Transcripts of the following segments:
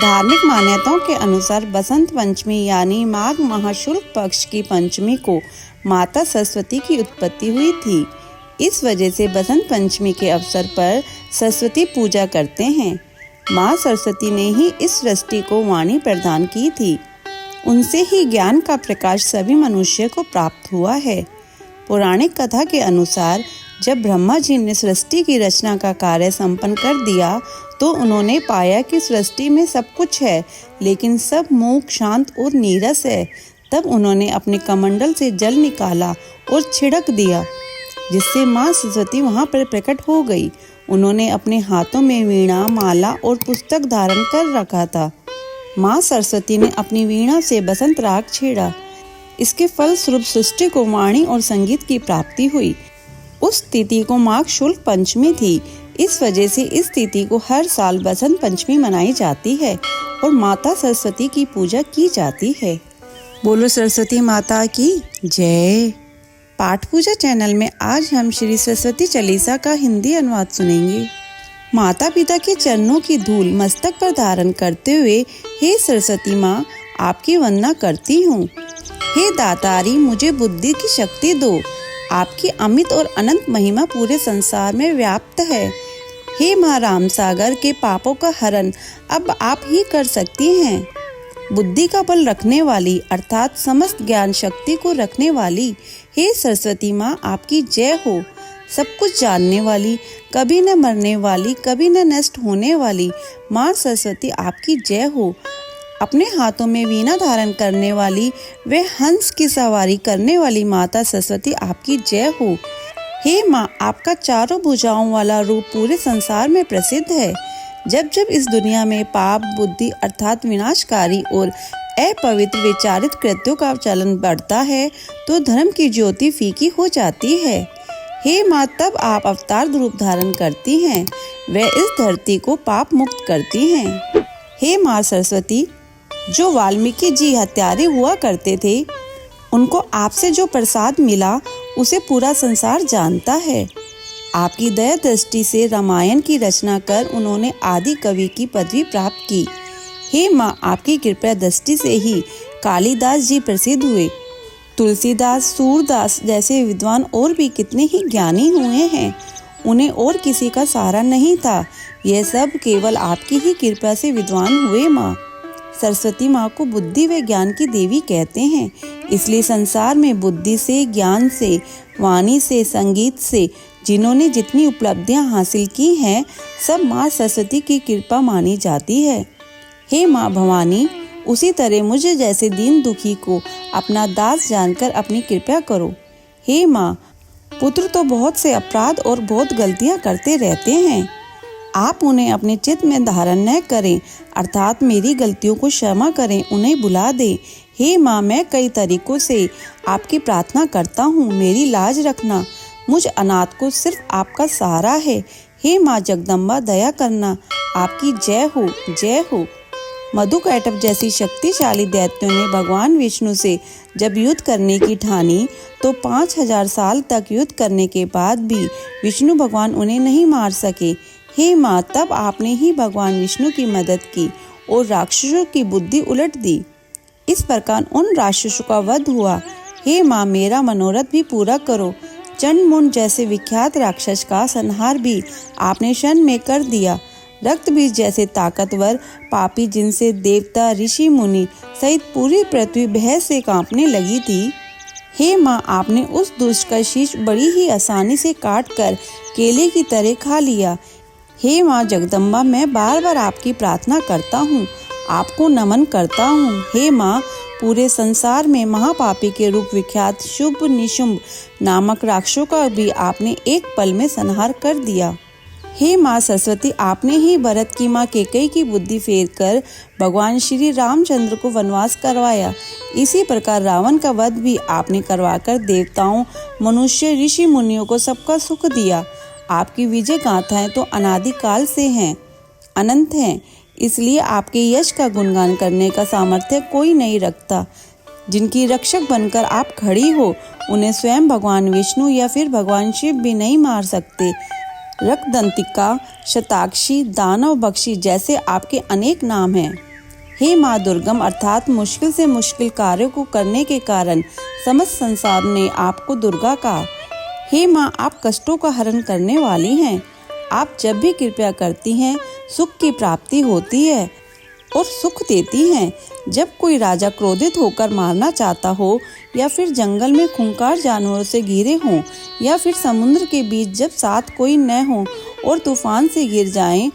धार्मिक मान्यताओं के अनुसार बसंत पंचमी यानी माघ माह शुक्ल पक्ष की पंचमी को माता सरस्वती की उत्पत्ति हुई थी। इस वजह से बसंत पंचमी के अवसर पर सरस्वती पूजा करते हैं। माँ सरस्वती ने ही इस सृष्टि को वाणी प्रदान की थी। उनसे ही ज्ञान का प्रकाश सभी मनुष्य को प्राप्त हुआ है। पौराणिक कथा के अनुसार जब ब्रह्मा जी ने सृष्टि की रचना का कार्य संपन्न कर दिया तो उन्होंने पाया कि सृष्टि में सब कुछ है, लेकिन सब मूक, शांत और नीरस है। तब उन्होंने अपने कमंडल से जल निकाला और छिड़क दिया, जिससे माँ सरस्वती वहाँ पर प्रकट हो गई। उन्होंने अपने हाथों में वीणा, माला और पुस्तक धारण कर रखा था। माँ सरस्वती ने अपनी वीणा से बसंत राग छेड़ा। इसके फलस्वरूप सृष्टि को वाणी और संगीत की प्राप्ति हुई। उस तिथि को माघ शुक्ल पंचमी थी। इस वजह से इस तिथि को हर साल बसंत पंचमी मनाई जाती है और माता सरस्वती की पूजा की जाती है। बोलो सरस्वती माता की जय। पाठ पूजा चैनल में आज हम श्री सरस्वती चालीसा का हिंदी अनुवाद सुनेंगे। माता पिता के चरणों की धूल मस्तक पर धारण करते हुए हे सरस्वती माँ, आपकी वंदना करती हूँ। हे दातारी, मुझे बुद्धि की शक्ति दो। आपकी अमित और अनंत महिमा पूरे संसार में व्याप्त है। हे माँ राम सागर के पापों का हरण अब आप ही कर सकती हैं। बुद्धि का बल रखने वाली अर्थात समस्त ज्ञान शक्ति को रखने वाली हे सरस्वती माँ, आपकी जय हो। सब कुछ जानने वाली, कभी न मरने वाली, कभी न नष्ट होने वाली माँ सरस्वती, आपकी जय हो। अपने हाथों में वीणा धारण करने वाली वे हंस की सवारी करने वाली माता सरस्वती, आपकी जय हो। हे माँ, आपका चारों भुजाओं वाला रूप पूरे संसार में प्रसिद्ध है। जब जब इस दुनिया में पाप बुद्धि अर्थात विनाशकारी और अपवित्र विचारित कृत्यों का चलन बढ़ता है तो धर्म की ज्योति फीकी हो जाती है। हे माँ, तब आप अवतार रूप धारण करती हैं, वे इस धरती को पाप मुक्त करती हैं। हे माँ सरस्वती, जो वाल्मीकि जी हत्यारे हुआ करते थे, उनको आपसे जो प्रसाद मिला उसे पूरा संसार जानता है। आपकी दया दृष्टि से रामायण की रचना कर उन्होंने आदि कवि की पदवी प्राप्त की। हे माँ, आपकी कृपा दृष्टि से ही कालिदास जी प्रसिद्ध हुए। तुलसीदास, सूरदास जैसे विद्वान और भी कितने ही ज्ञानी हुए हैं। उन्हें और किसी का सहारा नहीं था। यह सब केवल आपकी ही कृपा से विद्वान हुए। माँ सरस्वती माँ को बुद्धि व ज्ञान की देवी कहते हैं। इसलिए संसार में बुद्धि से, ज्ञान से, वाणी से, संगीत से जिन्होंने जितनी उपलब्धियां हासिल की हैं, सब माँ सरस्वती की कृपा मानी जाती है। हे माँ भवानी, उसी तरह मुझे जैसे दीन दुखी को अपना दास जानकर अपनी कृपा करो। हे माँ, पुत्र तो बहुत से अपराध और बहुत गलतियां करते रहते हैं। आप उन्हें अपने चित्त में धारण न करें, अर्थात मेरी गलतियों को क्षमा करें, उन्हें भुला दें। हे माँ, मैं कई तरीकों से आपकी प्रार्थना करता हूँ, मेरी लाज रखना। मुझ अनाथ को सिर्फ आपका सहारा है। हे माँ जगदम्बा, दया करना। आपकी जय हो, जय हो। मधुकैटभ जैसी शक्तिशाली दैत्यों ने भगवान विष्णु से जब युद्ध करने की ठानी तो 5000 साल तक युद्ध करने के बाद भी विष्णु भगवान उन्हें नहीं मार सके। हे माँ, तब आपने ही भगवान विष्णु की मदद की और राक्षसों की बुद्धि उलट दी। इस प्रकार उन राक्षसों का वध हुआ। हे माँ, मेरा मनोरथ भी पूरा करो। चंड जैसे विख्यात राक्षस का संहार भी आपने क्षण में कर दिया। रक्त बीज जैसे ताकतवर पापी जिनसे देवता, ऋषि मुनि सहित पूरी पृथ्वी भय से कांपने लगी थी, हे माँ, आपने उस दुष्ट का शीश बड़ी ही आसानी से काट कर केले की तरह खा लिया। हे माँ जगदम्बा, मैं बार बार आपकी प्रार्थना करता हूँ, आपको नमन करता हूँ। हे माँ, पूरे संसार में महापापी के रूप विख्यात शुभ निशुंभ नामक राक्षसों का भी आपने एक पल में संहार कर दिया। हे माँ सरस्वती, आपने ही भरत की माँ कैकेयी की बुद्धि फेर कर भगवान श्री रामचंद्र को वनवास करवाया। इसी प्रकार रावण का वध भी आपने करवाकर देवताओं, मनुष्य, ऋषि मुनियों को सबका सुख दिया। आपकी विजय गाथाएं तो अनादिकाल से हैं, अनंत हैं। इसलिए आपके यश का गुणगान करने का सामर्थ्य कोई नहीं रखता। जिनकी रक्षक बनकर आप खड़ी हो, उन्हें स्वयं भगवान विष्णु या फिर भगवान शिव भी नहीं मार सकते। रक्तदंतिका, शताक्षी, दानव बख्शी जैसे आपके अनेक नाम हैं। हे माँ दुर्गम अर्थात मुश्किल से मुश्किल कार्यों को करने के कारण समस्त संसार ने आपको दुर्गा कहा। हे माँ, आप कष्टों का हरण करने वाली हैं। आप जब भी कृपा करती हैं सुख की प्राप्ति होती है और सुख देती हैं। जब कोई राजा क्रोधित होकर मारना चाहता हो या फिर जंगल में खूंखार जानवरों से घिरे हों या फिर समुद्र के बीच जब साथ कोई न हो और तूफान से गिर जाएं,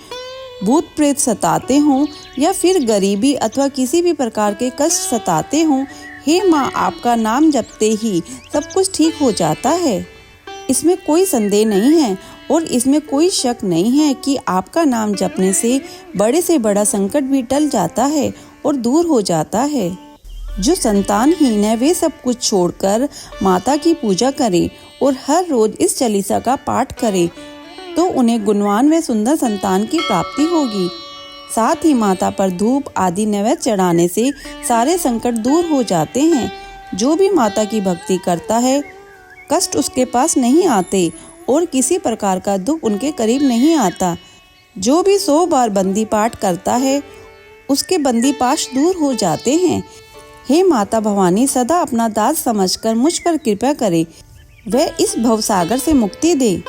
भूत प्रेत सताते हों या फिर गरीबी अथवा किसी भी प्रकार के कष्ट सताते हों, हे माँ, आपका नाम जपते ही सब कुछ ठीक हो जाता है। इसमें कोई संदेह नहीं है और इसमें कोई शक नहीं है कि आपका नाम जपने से बड़ा संकट भी टल जाता है और दूर हो जाता है। जो संतानहीन है वे सब कुछ छोड़कर माता की पूजा करें और हर रोज इस चालीसा का पाठ करें तो उन्हें गुणवान व सुंदर संतान की प्राप्ति होगी। साथ ही माता पर धूप आदि नैवेद्य चढ़ाने से सारे संकट दूर हो जाते हैं। जो भी माता की भक्ति करता है कष्ट उसके पास नहीं आते और किसी प्रकार का दुख उनके करीब नहीं आता। जो भी 100 बार बंदी पाठ करता है उसके बंदी पाश दूर हो जाते हैं। हे माता भवानी, सदा अपना दास समझकर मुझ पर कृपा करे व इस भवसागर से मुक्ति दे।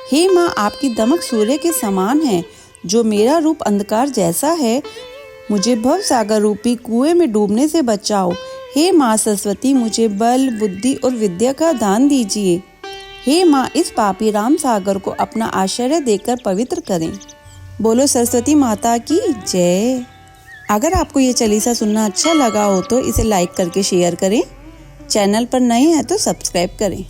हे माँ, आपकी दमक सूर्य के समान है। जो मेरा रूप अंधकार जैसा है, मुझे भवसागर रूपी कुएं में डूबने से बचाओ। हे माँ सरस्वती, मुझे बल, बुद्धि और विद्या का दान दीजिए। हे माँ, इस पापी राम सागर को अपना आश्रय देकर पवित्र करें। बोलो सरस्वती माता की जय। अगर आपको ये चालीसा सुनना अच्छा लगा हो तो इसे लाइक करके शेयर करें। चैनल पर नए हैं तो सब्सक्राइब करें।